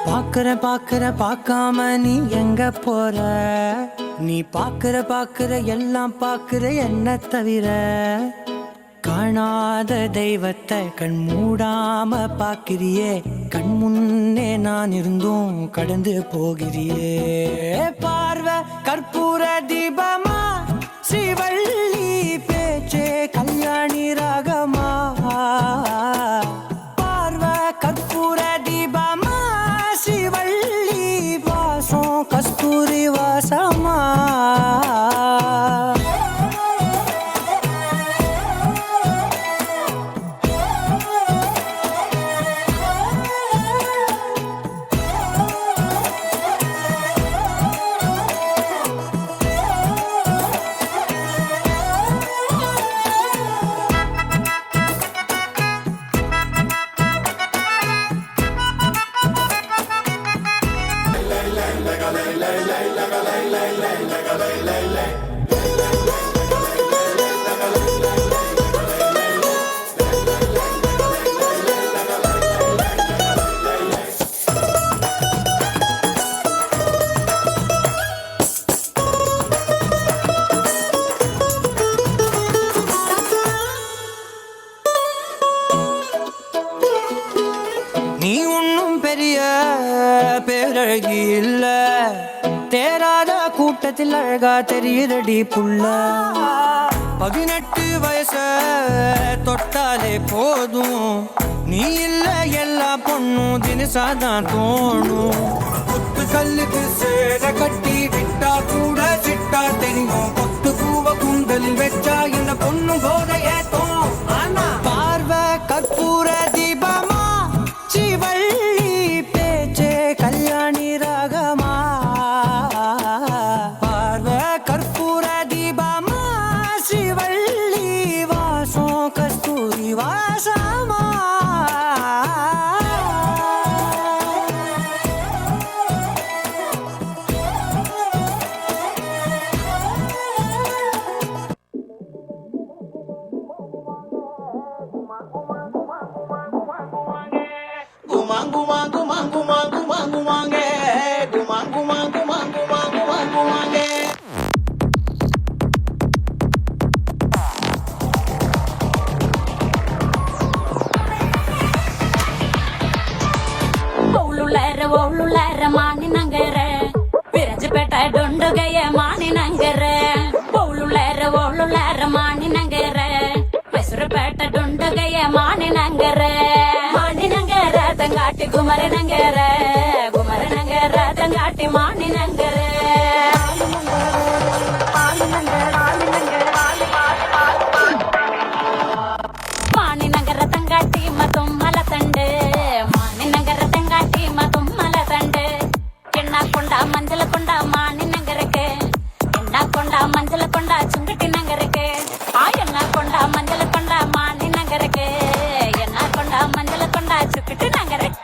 பாக்குற பார்க்காம நீ எங்க போற? நீ பாக்குற எல்லாம் பாக்குற என்ன தவிர. காணாத தெய்வத்தை கண் மூடாம பாக்கிறியே, கண் முன்னே நான் இருந்தும் கடந்து போகிறியே. பார்வை கற்பூர தீபமா, ஸ்ரீவள்ளி பேச்சே கல்யாணி ராகமா. பார்வை கற்பூர தீபமா, ஸ்ரீவள்ளி வாசம் கஸ்தூரி வாசமா. நீ ஒன்னும் பெரிய பேரழகி இல்ல, தேராத கூட்டத்தில் அழகா தெரியுதடி புள்ள. 18 வயச தொட்டாலே போதும், நீ இல்ல எல்லா பொண்ணும் தினசாதான் தோணும். கொத்து கல்லுக்கு சேர கட்டி விட்டா கூட சிட்டா தெரியும், கொத்து பூவ குண்டலில் வச்சா இந்த பொண்ணும் போத ஏத்தோம். பார்வை கற்பூர தீபமா, ஸ்ரீவள்ளி பேச்சே கல்யாணி ராகமா. பார்வை கற்பூர தீபமா, ஸ்ரீவள்ளி வாசம் கஸ்தூரி வாசமா. ஒழுலற மானி நங்கற விரஜப்பேட்ட டொண்டுகைய மானி நங்கற. ஒழுலற மானி நங்கற மைசூர்பேட்ட டொண்டுகைய மானி நங்கற. மானி நங்கற தங்காட்டி குமர நங்கற, குமர நங்கற தங்காட்டி மானி நங்கற. மானி நங்கற தங்காட்டி மதும் மல தண்டு, மானி நங்கற தங்காட்டி மதும் மல தண்டு. எண்ணா கொண்டா மஞ்சள கொண்டா மானி நங்கருக்கு, எண்ணா கொண்டா மஞ்சள கொண்டா சுங்கட்டி நங்கருக்கு. எண்ணா கொண்டா மஞ்சள கொண்டா மானி நங்கருக்கு, எண்ணா கொண்டா மஞ்சள கொண்டா சுக்கிட்டு நங்கருக்கு.